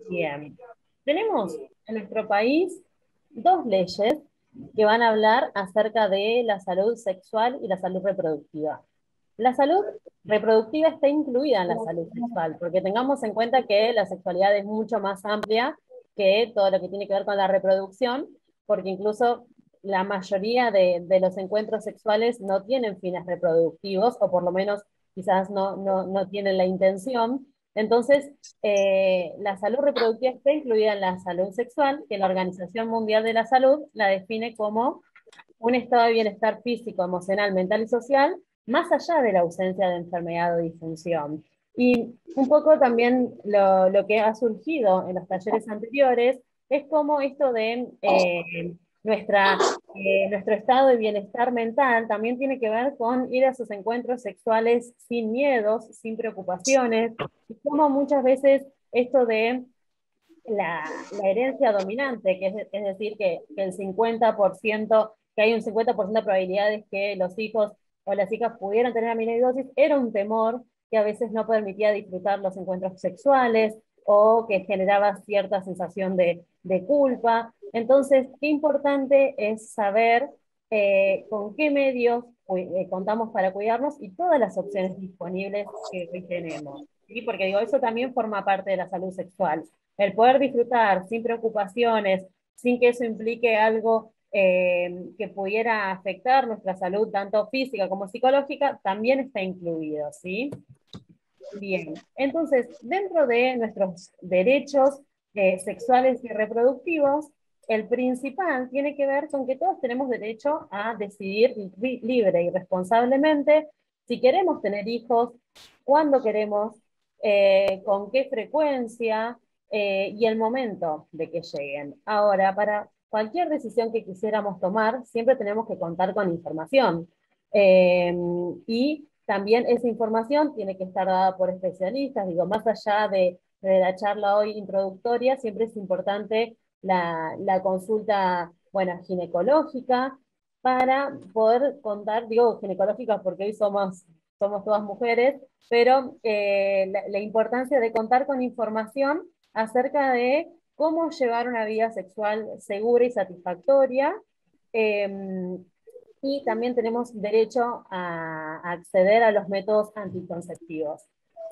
Bien. Tenemos en nuestro país dos leyes que van a hablar acerca de la salud sexual y la salud reproductiva. La salud reproductiva está incluida en la salud sexual, porque tengamos en cuenta que la sexualidad es mucho más amplia que todo lo que tiene que ver con la reproducción, porque incluso la mayoría de los encuentros sexuales no tienen fines reproductivos, o por lo menos quizás no tienen la intención. Entonces, la salud reproductiva está incluida en la salud sexual, que la Organización Mundial de la Salud la define como un estado de bienestar físico, emocional, mental y social, más allá de la ausencia de enfermedad o disfunción. Y un poco también lo que ha surgido en los talleres anteriores es como esto de nuestro estado de bienestar mental también tiene que ver con ir a sus encuentros sexuales sin miedos, sin preocupaciones, y como muchas veces esto de la herencia dominante, que es decir, que el 50%, que hay un 50% de probabilidades que los hijos o las hijas pudieran tener amiloidosis, era un temor que a veces no permitía disfrutar los encuentros sexuales o que generaba cierta sensación de culpa. Entonces, qué importante es saber con qué medios contamos para cuidarnos y todas las opciones disponibles que hoy tenemos. ¿Sí? Porque digo, eso también forma parte de la salud sexual. El poder disfrutar sin preocupaciones, sin que eso implique algo que pudiera afectar nuestra salud, tanto física como psicológica, también está incluido, ¿sí? Bien, entonces, dentro de nuestros derechos sexuales y reproductivos, el principal tiene que ver con que todos tenemos derecho a decidir libre y responsablemente si queremos tener hijos, cuándo queremos, con qué frecuencia y el momento de que lleguen. Ahora, para cualquier decisión que quisiéramos tomar, siempre tenemos que contar con información. Eh, y también esa información tiene que estar dada por especialistas, digo, más allá de la charla hoy introductoria, siempre es importante la consulta, bueno, ginecológica, para poder contar, digo ginecológica porque hoy somos todas mujeres, pero la importancia de contar con información acerca de cómo llevar una vida sexual segura y satisfactoria, eh, y también tenemos derecho a acceder a los métodos anticonceptivos.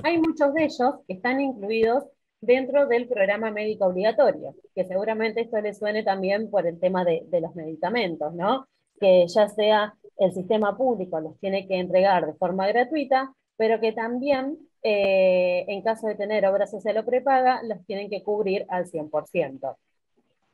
Hay muchos de ellos que están incluidos dentro del programa médico obligatorio, que seguramente esto les suene también por el tema de los medicamentos, ¿no? Que ya sea el sistema público los tiene que entregar de forma gratuita, pero que también, en caso de tener obra social o prepaga, los tienen que cubrir al 100%.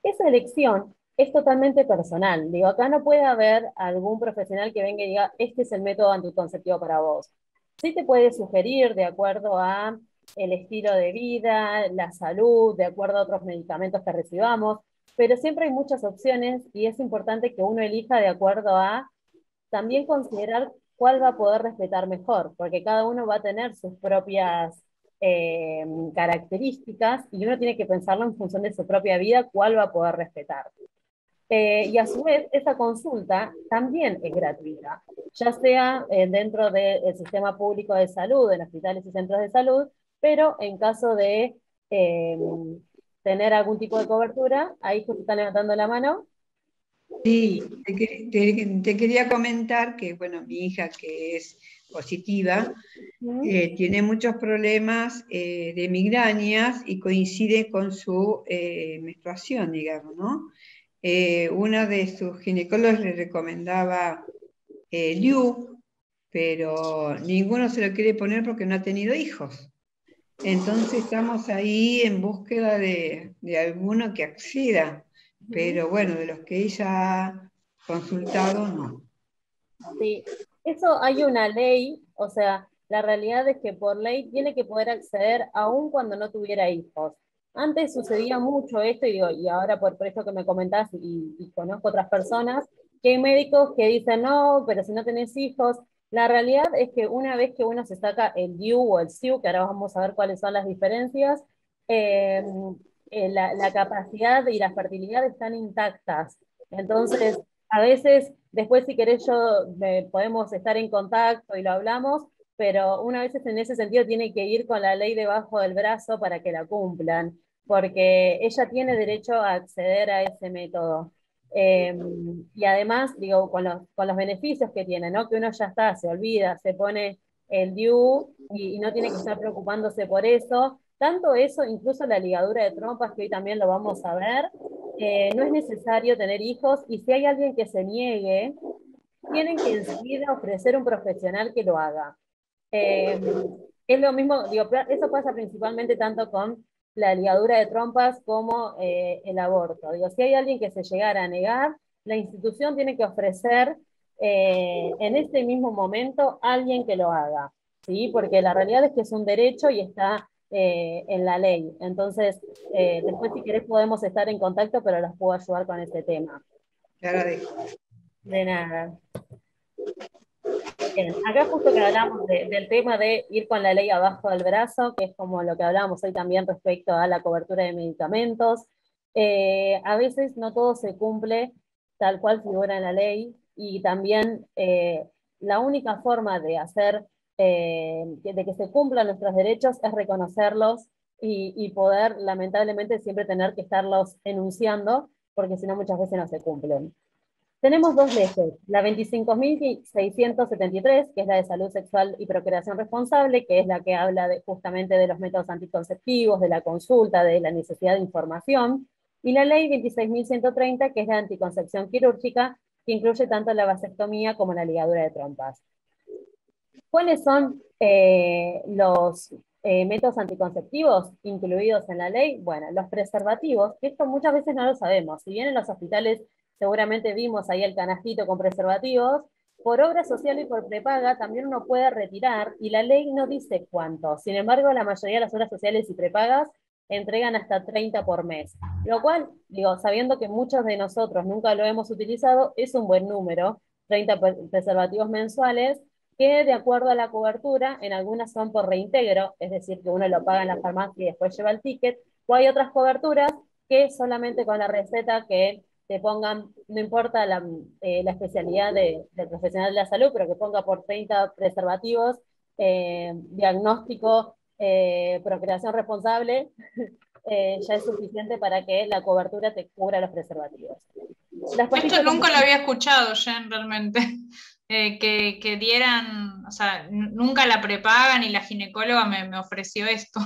Esa elección es totalmente personal. Digo, acá no puede haber algún profesional que venga y diga, este es el método anticonceptivo para vos. Sí te puede sugerir de acuerdo a el estilo de vida, la salud, de acuerdo a otros medicamentos que recibamos, pero siempre hay muchas opciones y es importante que uno elija de acuerdo a también considerar cuál va a poder respetar mejor, porque cada uno va a tener sus propias eh, características y uno tiene que pensarlo en función de su propia vida, cuál va a poder respetar. Y a su vez, esa consulta también es gratuita, ya sea dentro del sistema público de salud, en hospitales y centros de salud, pero en caso de eh, tener algún tipo de cobertura, ahí justo están levantando la mano. Sí, te quería comentar que, bueno, mi hija que es positiva, tiene muchos problemas de migrañas y coincide con su menstruación, digamos, ¿no? Una de sus ginecólogos le recomendaba Liu, pero ninguno se lo quiere poner porque no ha tenido hijos. Entonces estamos ahí en búsqueda de alguno que acceda, pero bueno, de los que ella ha consultado, no. Sí, eso hay una ley, o sea, la realidad es que por ley tiene que poder acceder aún cuando no tuviera hijos. Antes sucedía mucho esto, y digo, y ahora por esto que me comentás, y conozco otras personas, que hay médicos que dicen, no, pero si no tenés hijos, la realidad es que una vez que uno se saca el DIU o el SIU, que ahora vamos a ver cuáles son las diferencias, eh, la capacidad y la fertilidad están intactas. Entonces, a veces, después si querés podemos estar en contacto y lo hablamos, pero una vez en ese sentido tiene que ir con la ley debajo del brazo para que la cumplan. porque ella tiene derecho a acceder a ese método. Eh, y además, digo, con los beneficios que tiene, ¿no? Que uno ya está, se olvida, se pone el DIU y no tiene que estar preocupándose por eso. Tanto eso, incluso la ligadura de trompas, que hoy también lo vamos a ver, no es necesario tener hijos, y si hay alguien que se niegue, tienen que enseguida ofrecer un profesional que lo haga. Eh, es lo mismo, digo, eso pasa principalmente tanto con la ligadura de trompas como el aborto. Digo, si hay alguien que se llegara a negar, la institución tiene que ofrecer en este mismo momento alguien que lo haga, ¿sí? Porque la realidad es que es un derecho y está en la ley. Entonces, después si querés podemos estar en contacto, pero las puedo ayudar con ese tema. Te agradezco. De nada. Bien, acá justo que hablamos del tema de ir con la ley abajo del brazo, que es como lo que hablábamos hoy también respecto a la cobertura de medicamentos. A veces no todo se cumple tal cual figura en la ley, y también la única forma de hacer, de que se cumplan nuestros derechos es reconocerlos y poder, lamentablemente, siempre tener que estarlos enunciando, porque si no muchas veces no se cumplen. Tenemos dos leyes, la 25.673, que es la de salud sexual y procreación responsable, que es la que habla justamente de los métodos anticonceptivos, de la consulta, de la necesidad de información, y la ley 26.130, que es la anticoncepción quirúrgica, que incluye tanto la vasectomía como la ligadura de trompas. ¿Cuáles son los métodos anticonceptivos incluidos en la ley? Bueno, los preservativos, que esto muchas veces no lo sabemos. Si bien en los hospitales seguramente vimos ahí el canastito con preservativos, por obra social y por prepaga también uno puede retirar, y la ley no dice cuánto. Sin embargo, la mayoría de las obras sociales y prepagas entregan hasta 30 por mes. Lo cual, digo, sabiendo que muchos de nosotros nunca lo hemos utilizado, es un buen número, 30 preservativos mensuales, que de acuerdo a la cobertura, en algunas son por reintegro, es decir, que uno lo paga en la farmacia y después lleva el ticket, o hay otras coberturas que solamente con la receta que te pongan, no importa la especialidad del profesional de la salud, pero que ponga por 30 preservativos, diagnóstico, procreación responsable, ya es suficiente para que la cobertura te cubra los preservativos. Las Esto pastillas nunca lo había escuchado, Jen, realmente. Que dieran, o sea, nunca la prepagan y la ginecóloga me ofreció esto.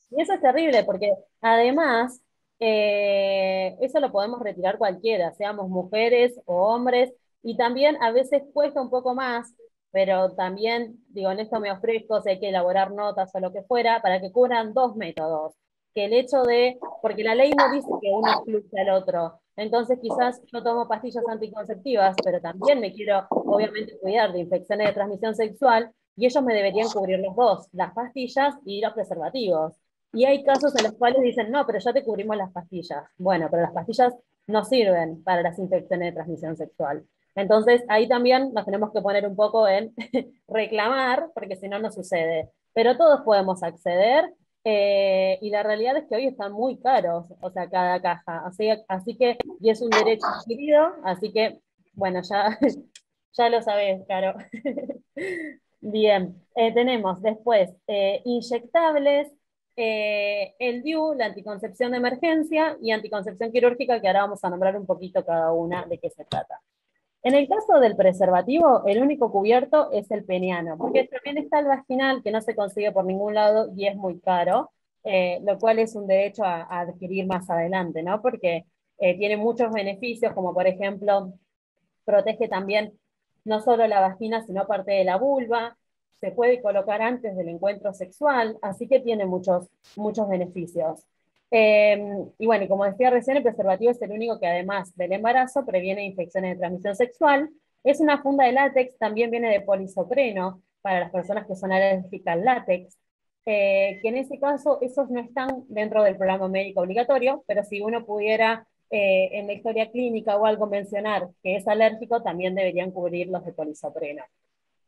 Y eso es terrible, porque además, eso lo podemos retirar cualquiera, seamos mujeres o hombres, y también a veces cuesta un poco más, pero también, digo, en esto me ofrezco, si hay que elaborar notas o lo que fuera, para que cubran dos métodos. Que el hecho de, porque la ley no dice que uno excluye al otro, entonces quizás yo tomo pastillas anticonceptivas, pero también me quiero, obviamente, cuidar de infecciones de transmisión sexual, y ellos me deberían cubrir los dos, las pastillas y los preservativos. Y hay casos en los cuales dicen, no, pero ya te cubrimos las pastillas. Bueno, pero las pastillas no sirven para las infecciones de transmisión sexual. Entonces, ahí también nos tenemos que poner un poco en reclamar, porque si no, no sucede. Pero todos podemos acceder, y la realidad es que hoy están muy caros, o sea, cada caja. Así que, y es un derecho adquirido, así que, bueno, ya, ya lo sabés, Caro. Bien, tenemos después inyectables, el DIU, la anticoncepción de emergencia, y anticoncepción quirúrgica, que ahora vamos a nombrar un poquito cada una de qué se trata. En el caso del preservativo, el único cubierto es el peniano, porque también está el vaginal, que no se consigue por ningún lado y es muy caro, lo cual es un derecho a adquirir más adelante, ¿no? Porque tiene muchos beneficios, como por ejemplo, protege también no solo la vagina, sino parte de la vulva, se puede colocar antes del encuentro sexual, así que tiene muchos beneficios. Y bueno, como decía recién, el preservativo es el único que además del embarazo previene infecciones de transmisión sexual. Es una funda de látex, también viene de polisopreno para las personas que son alérgicas al látex, que en ese caso esos no están dentro del programa médico obligatorio, pero si uno pudiera en la historia clínica o algo mencionar que es alérgico, también deberían cubrir los de polisopreno,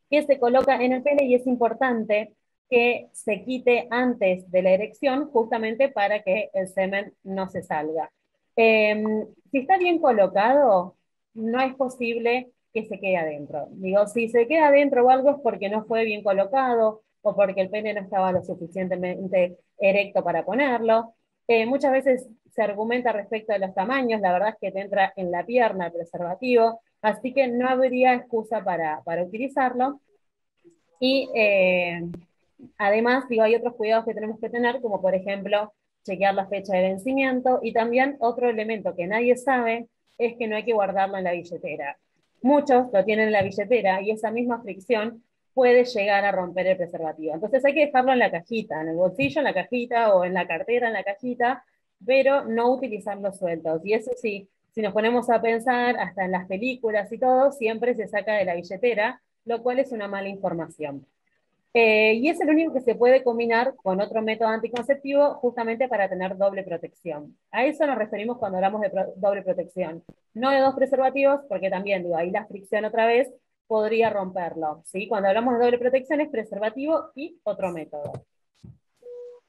que se coloca en el pene, y es importante que se quite antes de la erección, justamente para que el semen no se salga. Si está bien colocado, no es posible que se quede adentro. Digo, si se queda adentro o algo es porque no fue bien colocado, o porque el pene no estaba lo suficientemente erecto para ponerlo. Muchas veces se argumenta respecto a los tamaños, la verdad es que te entra en la pierna el preservativo, así que no habría excusa para utilizarlo. Y además, digo, hay otros cuidados que tenemos que tener, como por ejemplo, chequear la fecha de vencimiento, y también otro elemento que nadie sabe es que no hay que guardarlo en la billetera. Muchos lo tienen en la billetera y esa misma fricción puede llegar a romper el preservativo. Entonces hay que dejarlo en la cajita, en el bolsillo, en la cajita, o en la cartera, en la cajita, pero no utilizarlos sueltos. Y eso sí, si nos ponemos a pensar, hasta en las películas y todo, siempre se saca de la billetera, lo cual es una mala información. Y es el único que se puede combinar con otro método anticonceptivo justamente para tener doble protección. A eso nos referimos cuando hablamos de doble protección. No de dos preservativos, porque también, digo, ahí la fricción otra vez podría romperlo. ¿Sí? Cuando hablamos de doble protección es preservativo y otro método.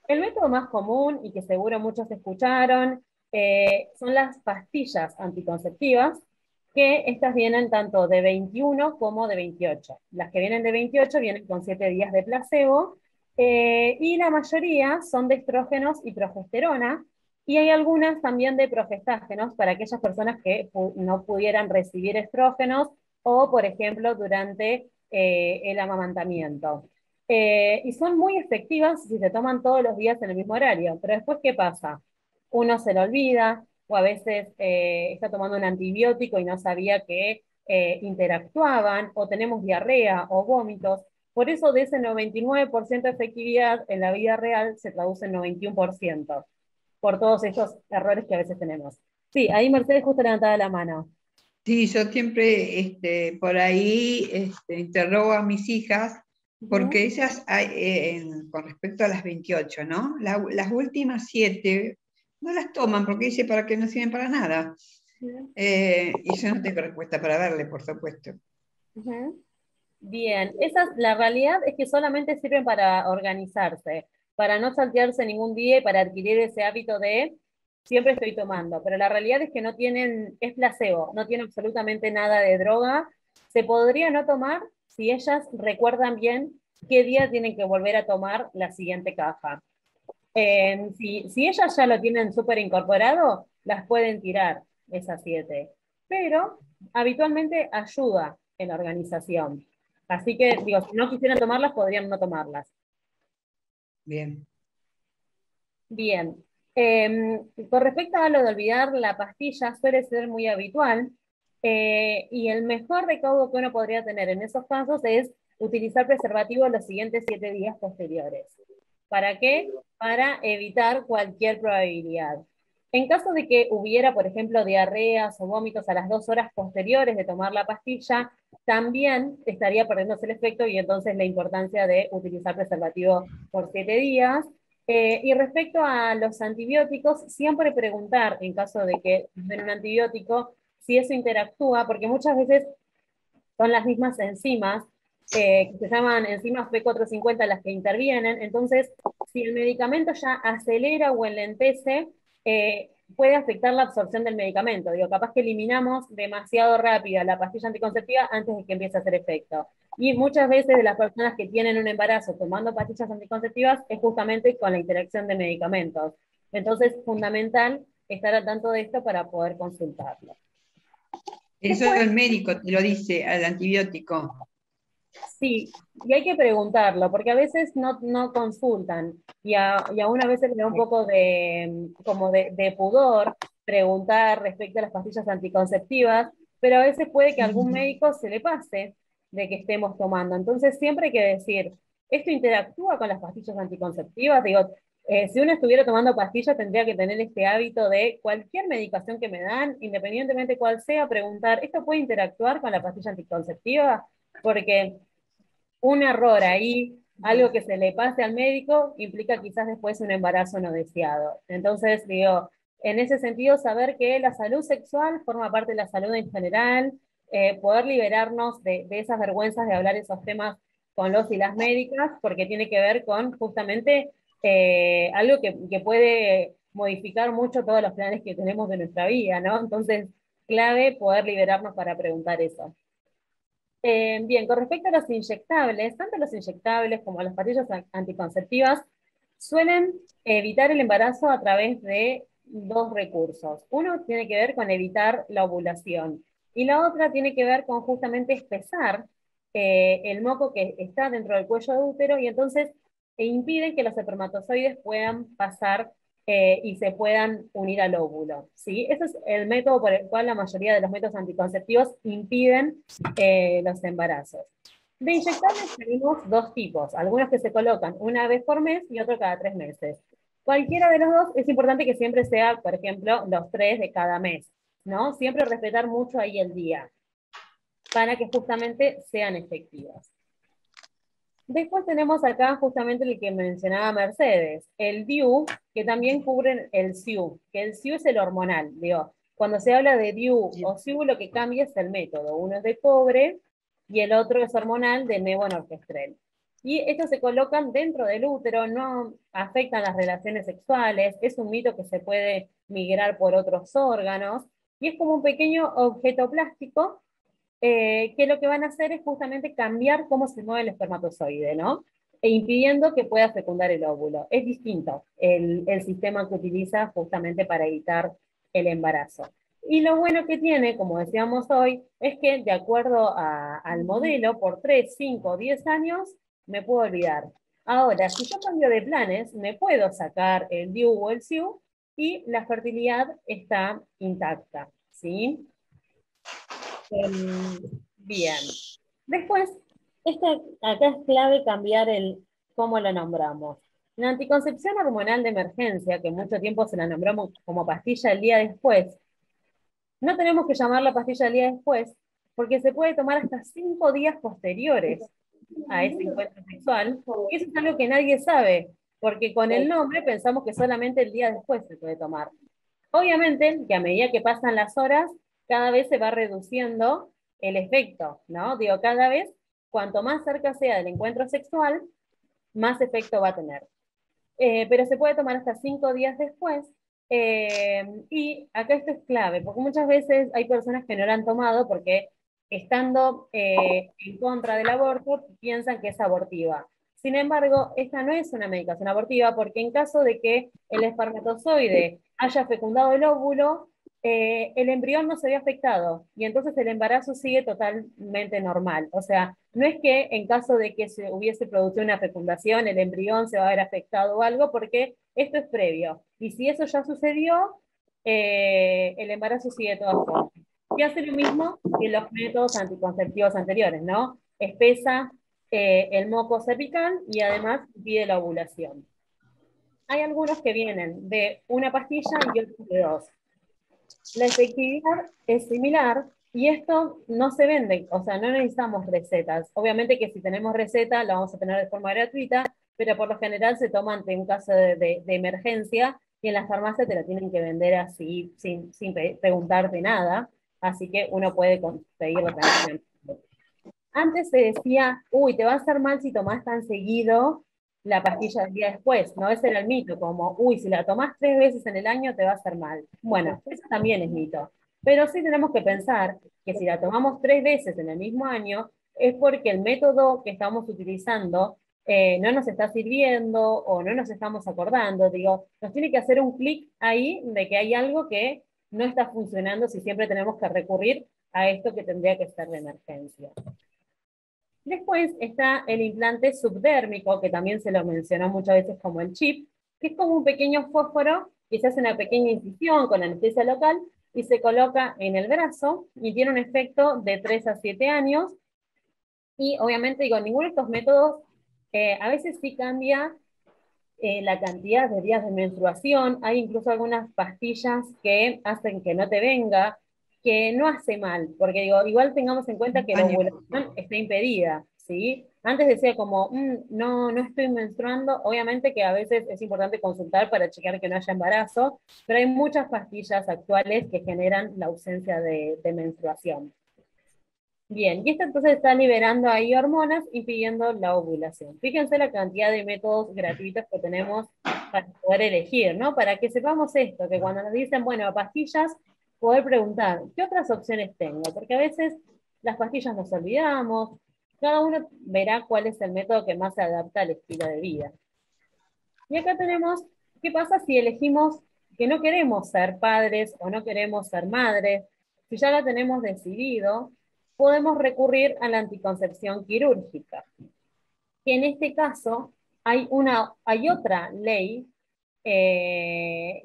El método más común, y que seguro muchos escucharon, son las pastillas anticonceptivas, que estas vienen tanto de 21 como de 28. Las que vienen de 28 vienen con 7 días de placebo, y la mayoría son de estrógenos y progesterona, y hay algunas también de progestágenos para aquellas personas que no pudieran recibir estrógenos o, por ejemplo, durante el amamantamiento. Y son muy efectivas si se toman todos los días en el mismo horario. Pero después, ¿qué pasa? Uno se lo olvida, o a veces está tomando un antibiótico y no sabía que interactuaban, o tenemos diarrea o vómitos. Por eso de ese 99% de efectividad en la vida real se traduce en 91%, por todos estos errores que a veces tenemos. Sí, ahí Mercedes justo levantaba la mano. Sí, yo siempre por ahí interrogo a mis hijas, porque ellas, con respecto a las 28, ¿no? Las últimas 7 no las toman porque dice para que no sirven para nada. Y yo no tengo respuesta para darle, por supuesto. Bien, la realidad es que solamente sirven para organizarse, para no saltearse ningún día y para adquirir ese hábito de siempre estoy tomando, pero la realidad es que no tienen, es placebo, no tiene absolutamente nada de droga. Se podría no tomar si ellas recuerdan bien qué día tienen que volver a tomar la siguiente caja. Si ellas ya lo tienen súper incorporado, las pueden tirar esas 7, pero habitualmente ayuda en la organización. Así que, digo, si no quisieran tomarlas, podrían no tomarlas. Bien. Bien. Con respecto a lo de olvidar la pastilla, suele ser muy habitual, y el mejor recaudo que uno podría tener en esos casos es utilizar preservativo los siguientes 7 días posteriores. ¿Para qué? Para evitar cualquier probabilidad. En caso de que hubiera, por ejemplo, diarreas o vómitos a las 2 horas posteriores de tomar la pastilla, también estaría perdiéndose el efecto, y entonces la importancia de utilizar preservativo por 7 días. Y respecto a los antibióticos, siempre preguntar, en caso de que den un antibiótico, si eso interactúa, porque muchas veces son las mismas enzimas, que se llaman enzimas P450 las que intervienen. Entonces, si el medicamento ya acelera o enlentece, puede afectar la absorción del medicamento. Digo, capaz que eliminamos demasiado rápido la pastilla anticonceptiva antes de que empiece a hacer efecto. Y muchas veces de las personas que tienen un embarazo tomando pastillas anticonceptivas es justamente con la interacción de medicamentos. Entonces, es fundamental estar al tanto de esto para poder consultarlo. Eso el médico te lo dice, al antibiótico. Sí, y hay que preguntarlo, porque a veces no consultan, y a una vez le da un poco de pudor preguntar respecto a las pastillas anticonceptivas, pero a veces puede que a algún médico se le pase de que estemos tomando. Entonces siempre hay que decir, ¿esto interactúa con las pastillas anticonceptivas? Digo, si uno estuviera tomando pastillas, tendría que tener este hábito de cualquier medicación que me dan, independientemente cuál sea, preguntar, ¿esto puede interactuar con la pastilla anticonceptiva? Porque un error ahí, algo que se le pase al médico, implica quizás después un embarazo no deseado. Entonces, digo, en ese sentido, saber que la salud sexual forma parte de la salud en general, poder liberarnos de esas vergüenzas de hablar esos temas con los y las médicas, porque tiene que ver con justamente algo que puede modificar mucho todos los planes que tenemos de nuestra vida, ¿no? Entonces, clave poder liberarnos para preguntar eso. Bien, con respecto a los inyectables, tanto los inyectables como las pastillas anticonceptivas Suelen evitar el embarazo a través de dos recursos. Uno tiene que ver con evitar la ovulación y la otra tiene que ver con justamente espesar el moco que está dentro del cuello de útero y entonces impiden que los espermatozoides puedan pasar y se puedan unir al óvulo. ¿Sí? Ese es el método por el cual la mayoría de los métodos anticonceptivos impiden los embarazos. De inyectables tenemos dos tipos, algunos que se colocan una vez por mes y otro cada 3 meses. Cualquiera de los dos es importante que siempre sea, por ejemplo, los 3 de cada mes, ¿no? Siempre respetar mucho ahí el día, para que justamente sean efectivas. Después tenemos acá justamente el que mencionaba Mercedes, el DIU, que también cubre el SIU, que el SIU es el hormonal, digo, cuando se habla de DIU o SIU lo que cambia es el método, uno es de cobre y el otro es hormonal de nevonorgestrel. Y estos se colocan dentro del útero, no afectan las relaciones sexuales, es un mito que se puede migrar por otros órganos, y es como un pequeño objeto plástico que lo que van a hacer es justamente cambiar cómo se mueve el espermatozoide, ¿no? E impidiendo que pueda fecundar el óvulo. Es distinto el sistema que utiliza justamente para evitar el embarazo. Y lo bueno que tiene, como decíamos hoy, es que de acuerdo al modelo, por 3, 5, 10 años, me puedo olvidar. Ahora, si yo cambio de planes, me puedo sacar el DIU o el SIU y la fertilidad está intacta, ¿sí? Bien. Después, acá es clave cambiar cómo lo nombramos. La anticoncepción hormonal de emergencia, que mucho tiempo se la nombramos como pastilla el día después, no tenemos que llamarla pastilla el día después, porque se puede tomar hasta 5 días posteriores a ese encuentro sexual, y eso es algo que nadie sabe, porque con el nombre pensamos que solamente el día después se puede tomar. Obviamente que a medida que pasan las horas, cada vez se va reduciendo el efecto, ¿no? Digo, cada vez, cuanto más cerca sea del encuentro sexual, más efecto va a tener. Pero se puede tomar hasta 5 días después. Y acá esto es clave, porque muchas veces hay personas que no lo han tomado porque estando en contra del aborto piensan que es abortiva. Sin embargo, esta no es una medicación abortiva porque en caso de que el espermatozoide haya fecundado el óvulo, el embrión no se ve afectado y entonces el embarazo sigue totalmente normal. O sea, no es que en caso de que se hubiese producido una fecundación, el embrión se va a ver afectado o algo, porque esto es previo. Y si eso ya sucedió, el embarazo sigue de todas formas. Y hace lo mismo que los métodos anticonceptivos anteriores, ¿no? Espesa el moco cervical y además impide la ovulación. Hay algunos que vienen de una pastilla y otros de dos. La efectividad es similar y esto no se vende, o sea, no necesitamos recetas. Obviamente que si tenemos receta la vamos a tener de forma gratuita, pero por lo general se toma ante un caso de emergencia y en la farmacia te la tienen que vender así, sin preguntarte nada, así que uno puede conseguirlo tranquilamente. Antes se decía, uy, te va a hacer mal si tomás tan seguido la pastilla del día después, ¿no? Ese era el mito, como, uy, si la tomás 3 veces en el año te va a hacer mal. Bueno, eso también es mito. Pero sí tenemos que pensar que si la tomamos 3 veces en el mismo año, es porque el método que estamos utilizando no nos está sirviendo o no nos estamos acordando. Digo, nos tiene que hacer un clic ahí de que hay algo que no está funcionando si siempre tenemos que recurrir a esto que tendría que ser de emergencia. Después está el implante subdérmico, que también se lo mencionó muchas veces como el chip, que es como un pequeño fósforo que se hace una pequeña incisión con anestesia local y se coloca en el brazo y tiene un efecto de 3 a 7 años. Y obviamente, digo, ninguno de estos métodos a veces sí cambia la cantidad de días de menstruación. Hay incluso algunas pastillas que hacen que no te venga, que no hace mal, porque digo, igual tengamos en cuenta que la ovulación está impedida, ¿sí? Antes decía como, no, no estoy menstruando, obviamente que a veces es importante consultar para chequear que no haya embarazo, pero hay muchas pastillas actuales que generan la ausencia de menstruación. Bien, y esto entonces está liberando ahí hormonas impidiendo la ovulación. Fíjense la cantidad de métodos gratuitos que tenemos para poder elegir, ¿no? Para que sepamos esto, que cuando nos dicen, bueno, pastillas, poder preguntar, ¿qué otras opciones tengo? Porque a veces las pastillas nos olvidamos, cada uno verá cuál es el método que más se adapta al estilo de vida. Y acá tenemos, ¿qué pasa si elegimos que no queremos ser padres o no queremos ser madres? Si ya la tenemos decidido, podemos recurrir a la anticoncepción quirúrgica, que en este caso hay otra ley que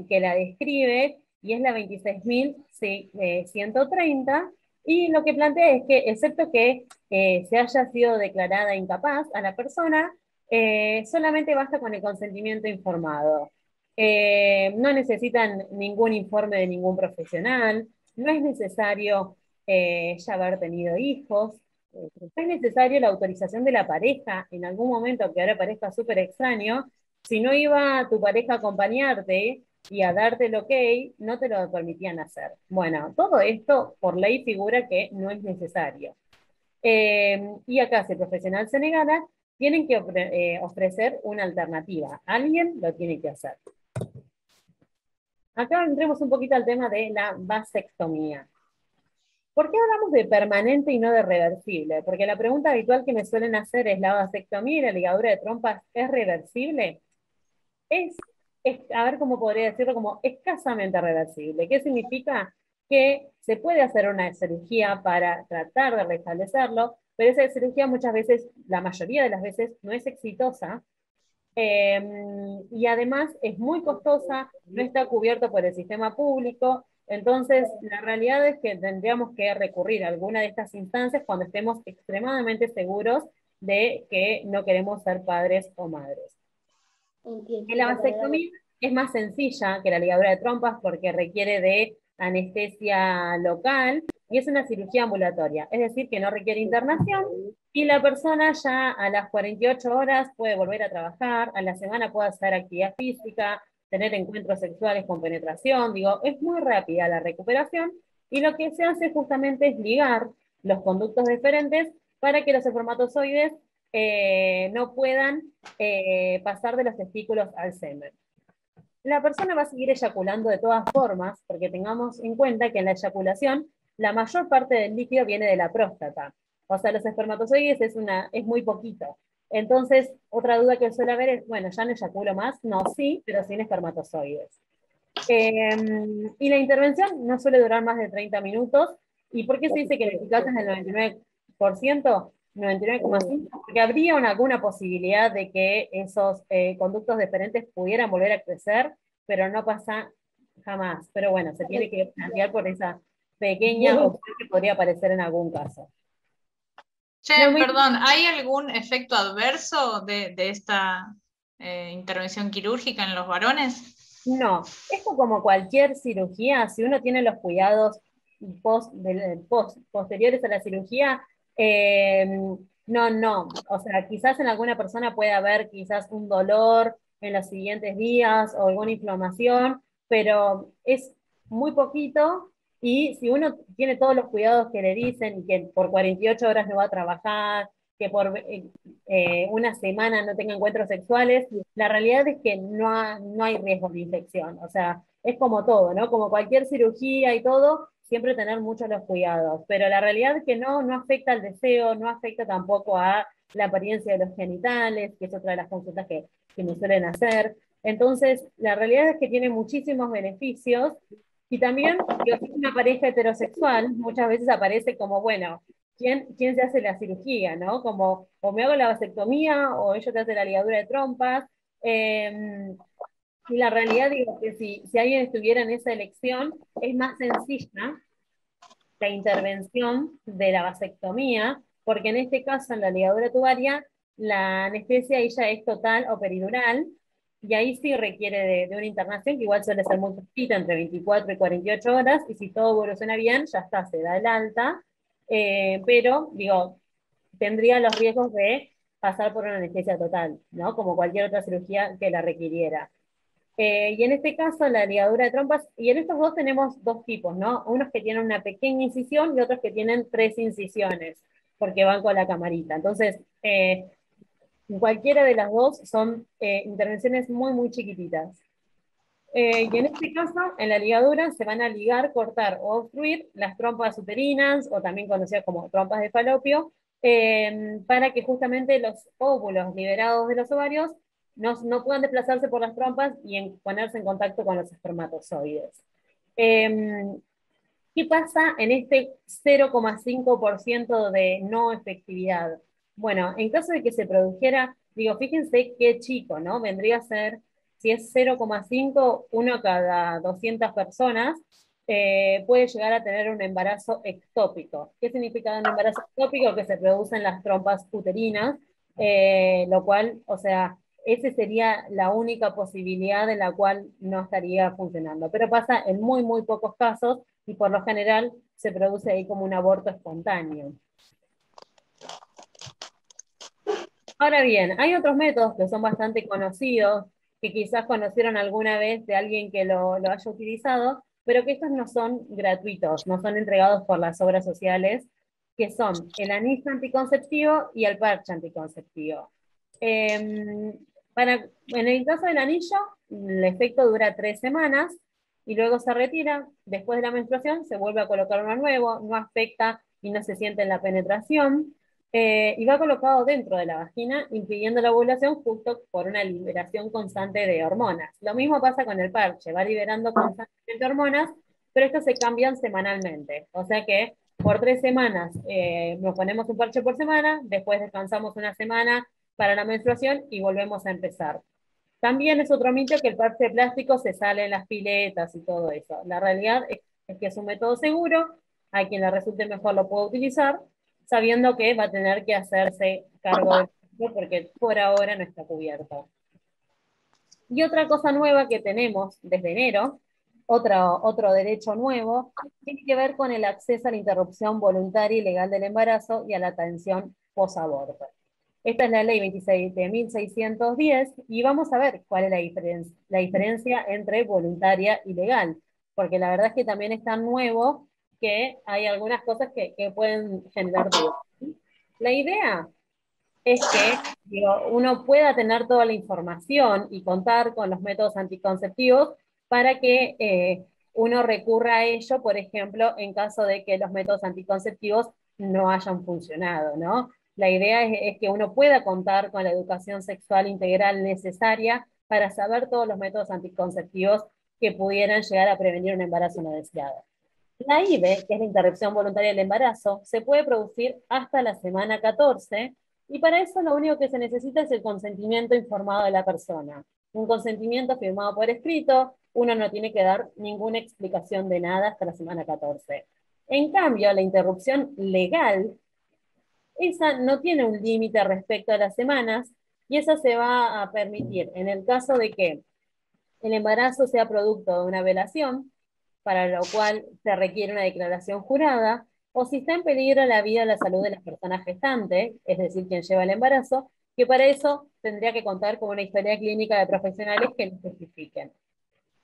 la describe, y es la 26.130, y lo que plantea es que, excepto que se haya sido declarada incapaz a la persona, solamente basta con el consentimiento informado. No necesitan ningún informe de ningún profesional, no es necesario ya haber tenido hijos, no es necesario la autorización de la pareja en algún momento, que ahora parezca súper extraño. Si no iba tu pareja a acompañarte y a darte el ok, no te lo permitían hacer. Bueno, todo esto por ley figura que no es necesario. Y acá, si el profesional se negara, tienen que ofrecer una alternativa. Alguien lo tiene que hacer. Acá entremos un poquito al tema de la vasectomía. ¿Por qué hablamos de permanente y no de reversible? Porque la pregunta habitual que me suelen hacer es: ¿la vasectomía y la ligadura de trompas es reversible? Es, a ver cómo podría decirlo, como escasamente reversible. ¿Qué significa? Que se puede hacer una cirugía para tratar de restablecerlo, pero esa cirugía muchas veces, la mayoría de las veces, no es exitosa, y además es muy costosa, no está cubierto por el sistema público. Entonces, la realidad es que tendríamos que recurrir a alguna de estas instancias cuando estemos extremadamente seguros de que no queremos ser padres o madres. La vasectomía es más sencilla que la ligadura de trompas porque requiere de anestesia local y es una cirugía ambulatoria, es decir, que no requiere internación, y la persona ya a las 48 horas puede volver a trabajar, a la semana puede hacer actividad física, tener encuentros sexuales con penetración. Digo, es muy rápida la recuperación, y lo que se hace justamente es ligar los conductos deferentes para que los espermatozoides no puedan pasar de los testículos al semen. La persona va a seguir eyaculando de todas formas, porque tengamos en cuenta que en la eyaculación la mayor parte del líquido viene de la próstata. O sea, los espermatozoides es muy poquito. Entonces, otra duda que suele haber es: bueno, ¿ya no eyaculo más? No, sí, pero sin espermatozoides. Y la intervención no suele durar más de 30 minutos. ¿Y por qué se dice que la eficacia es del 99%? 99,5%, porque habría alguna posibilidad de que esos conductos deferentes pudieran volver a crecer, pero no pasa jamás. Pero bueno, se tiene que plantear por esa pequeña opción que podría aparecer en algún caso. Che, perdón, ¿hay algún efecto adverso de esta intervención quirúrgica en los varones? No, esto, como cualquier cirugía, si uno tiene los cuidados posteriores a la cirugía, eh, no. O sea, quizás en alguna persona puede haber quizás un dolor en los siguientes días o alguna inflamación, pero es muy poquito, y si uno tiene todos los cuidados que le dicen, y que por 48 horas no va a trabajar, que por una semana no tenga encuentros sexuales, la realidad es que no hay riesgo de infección. O sea, es como todo, ¿no? Como cualquier cirugía y todo, siempre tener muchos los cuidados. Pero la realidad es que no afecta al deseo, no afecta tampoco a la apariencia de los genitales, que es otra de las consultas que me suelen hacer. Entonces, la realidad es que tiene muchísimos beneficios. Y también, digo, si es una pareja heterosexual, muchas veces aparece como, bueno, ¿quién se hace la cirugía, ¿no? Como, o me hago la vasectomía, o ella te hace la ligadura de trompas. Y la realidad, digo, que si alguien estuviera en esa elección, es más sencilla la intervención de la vasectomía, porque en este caso, en la ligadura tubaria, la anestesia ella es total o peridural, y ahí sí requiere de una internación que igual suele ser muy cortita, entre 24 y 48 horas, y si todo evoluciona bien, ya está, se da el alta. Pero, digo, tendría los riesgos de pasar por una anestesia total, ¿no? Como cualquier otra cirugía que la requiriera. Y en este caso, la ligadura de trompas, y en estos dos tenemos dos tipos, ¿no? Unos que tienen una pequeña incisión y otros que tienen 3 incisiones, porque van con la camarita. Entonces, cualquiera de las dos son intervenciones muy, muy chiquititas. Y en este caso, en la ligadura se van a ligar, cortar o obstruir las trompas uterinas, o también conocidas como trompas de falopio, para que justamente los óvulos liberados de los ovarios no puedan desplazarse por las trompas y ponerse en contacto con los espermatozoides. ¿Qué pasa en este 0,5% de no efectividad? Bueno, en caso de que se produjera, digo, fíjense qué chico, ¿no? Vendría a ser, si es 0,5, uno cada 200 personas, puede llegar a tener un embarazo ectópico. ¿Qué significa un embarazo ectópico? Que se produce en las trompas uterinas, lo cual, o sea, esa sería la única posibilidad en la cual no estaría funcionando. Pero pasa en muy, muy pocos casos y por lo general se produce ahí como un aborto espontáneo. Ahora bien, hay otros métodos que son bastante conocidos, que quizás conocieron alguna vez de alguien que lo haya utilizado, pero que estos no son gratuitos, no son entregados por las obras sociales, que son el anillo anticonceptivo y el parche anticonceptivo. En el caso del anillo, el efecto dura 3 semanas y luego se retira. Después de la menstruación se vuelve a colocar uno nuevo, no afecta y no se siente en la penetración. Y va colocado dentro de la vagina, impidiendo la ovulación justo por una liberación constante de hormonas. Lo mismo pasa con el parche, va liberando constantemente hormonas, pero estos se cambian semanalmente. O sea que por 3 semanas nos ponemos un parche por semana, después descansamos una semana para la menstruación y volvemos a empezar. También es otro mito que el parche plástico se sale en las piletas y todo eso. La realidad es que es un método seguro, a quien le resulte mejor lo puede utilizar, sabiendo que va a tener que hacerse cargo del cuerpo porque por ahora no está cubierto. Y otra cosa nueva que tenemos desde enero, otro derecho nuevo, tiene que ver con el acceso a la interrupción voluntaria y legal del embarazo y a la atención posaborto. Esta es la ley 27.610 y vamos a ver cuál es la diferencia entre voluntaria y legal, porque la verdad es que también es tan nuevo que hay algunas cosas que pueden generar dudas. La idea es que digo, uno pueda tener toda la información y contar con los métodos anticonceptivos para que uno recurra a ello, por ejemplo, en caso de que los métodos anticonceptivos no hayan funcionado, ¿no? La idea es que uno pueda contar con la educación sexual integral necesaria para saber todos los métodos anticonceptivos que pudieran llegar a prevenir un embarazo no deseado. La IVE, que es la interrupción voluntaria del embarazo, se puede producir hasta la semana 14 y para eso lo único que se necesita es el consentimiento informado de la persona. Un consentimiento firmado por escrito, uno no tiene que dar ninguna explicación de nada hasta la semana 14. En cambio, la interrupción legal, esa no tiene un límite respecto a las semanas y esa se va a permitir en el caso de que el embarazo sea producto de una violación, para lo cual se requiere una declaración jurada, o si está en peligro la vida o la salud de la persona gestante, es decir, quien lleva el embarazo, que para eso tendría que contar con una historia clínica de profesionales que lo justifiquen.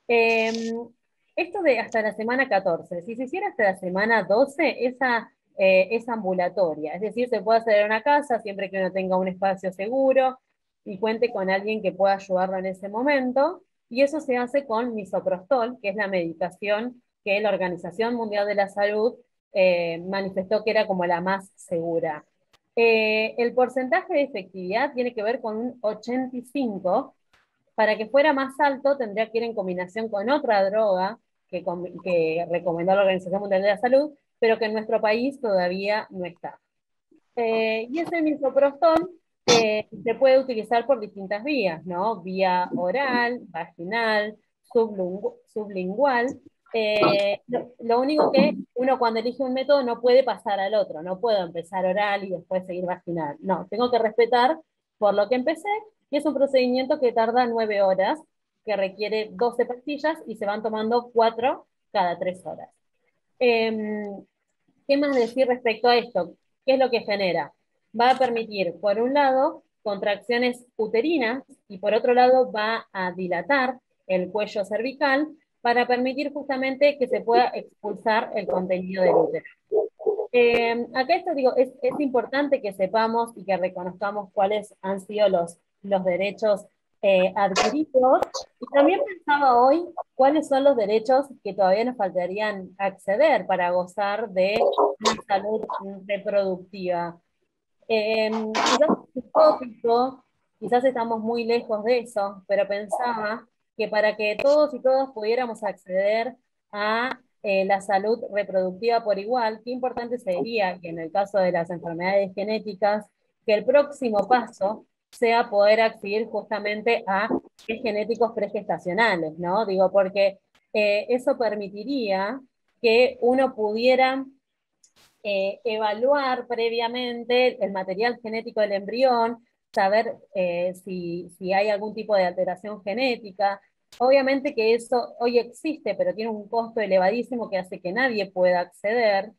Esto de hasta la semana 14, si se hiciera hasta la semana 12, esa es ambulatoria, es decir, se puede hacer en una casa siempre que uno tenga un espacio seguro y cuente con alguien que pueda ayudarlo en ese momento, y eso se hace con misoprostol, que es la medicación que la Organización Mundial de la Salud manifestó que era como la más segura. El porcentaje de efectividad tiene que ver con un 85. Para que fuera más alto tendría que ir en combinación con otra droga que recomendó la Organización Mundial de la Salud, pero que en nuestro país todavía no está. Y ese misoprostol se puede utilizar por distintas vías, ¿no? Vía oral, vaginal, sublingual. Lo único que uno cuando elige un método no puede pasar al otro, no puedo empezar oral y después seguir vaginal. No, tengo que respetar por lo que empecé, y es un procedimiento que tarda 9 horas, que requiere 12 pastillas y se van tomando 4 cada 3 horas. ¿Qué más decir respecto a esto? ¿Qué es lo que genera? Va a permitir, por un lado, contracciones uterinas y por otro lado va a dilatar el cuello cervical para permitir justamente que se pueda expulsar el contenido del útero. Acá esto digo, es importante que sepamos y que reconozcamos cuáles han sido los derechos adquiridos. Y también pensaba hoy cuáles son los derechos que todavía nos faltarían acceder para gozar de una salud reproductiva. Quizás un tópico quizás estamos muy lejos de eso, pero pensaba que para que todos y todas pudiéramos acceder a la salud reproductiva por igual, qué importante sería que en el caso de las enfermedades genéticas, que el próximo paso sea poder acceder justamente a test genéticos pregestacionales, ¿no? Digo, porque eso permitiría que uno pudiera evaluar previamente el material genético del embrión, saber si hay algún tipo de alteración genética. Obviamente que eso hoy existe, pero tiene un costo elevadísimo que hace que nadie pueda acceder,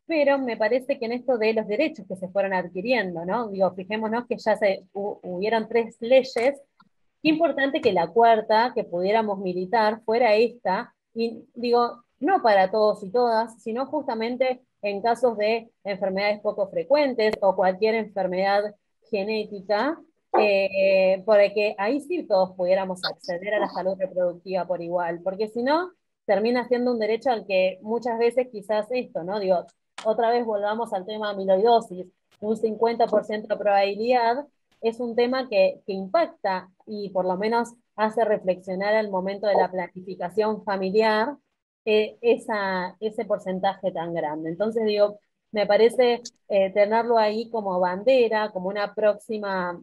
pero me parece que en esto de los derechos que se fueron adquiriendo, ¿no? Digo, fijémonos que ya hubieron 3 leyes, qué importante que la cuarta, que pudiéramos militar, fuera esta, y digo, no para todos y todas, sino justamente en casos de enfermedades poco frecuentes o cualquier enfermedad genética, porque ahí sí todos pudiéramos acceder a la salud reproductiva por igual, porque si no, termina siendo un derecho al que muchas veces quizás esto, ¿no? Digo, otra vez volvamos al tema amiloidosis, un 50% de probabilidad, es un tema que impacta y por lo menos hace reflexionar al momento de la planificación familiar ese porcentaje tan grande. Entonces digo, me parece tenerlo ahí como bandera, como una próxima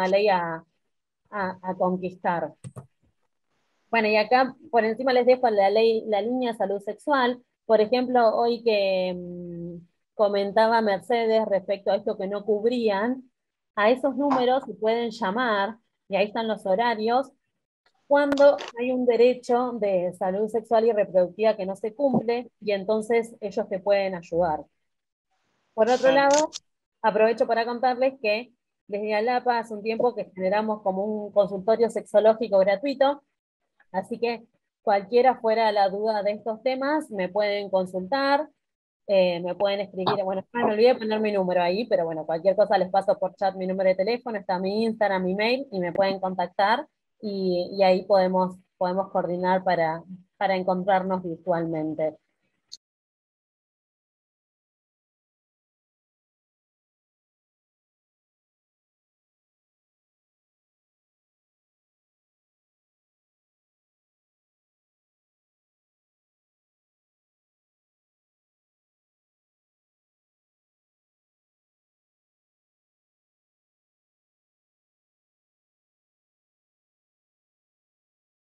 ley a conquistar. Bueno, y acá por encima les dejo la ley, la línea de salud sexual. Por ejemplo, hoy que comentaba Mercedes respecto a esto que no cubrían, a esos números se pueden llamar, y ahí están los horarios, cuando hay un derecho de salud sexual y reproductiva que no se cumple, y entonces ellos te pueden ayudar. Por otro lado, aprovecho para contarles que desde ALAPA hace un tiempo que generamos como un consultorio sexológico gratuito, así que cualquiera fuera la duda de estos temas, me pueden consultar, me pueden escribir, bueno, me olvidé de poner mi número ahí, pero bueno, cualquier cosa les paso por chat mi número de teléfono, está mi Instagram, mi mail, y me pueden contactar, y ahí podemos coordinar para encontrarnos virtualmente.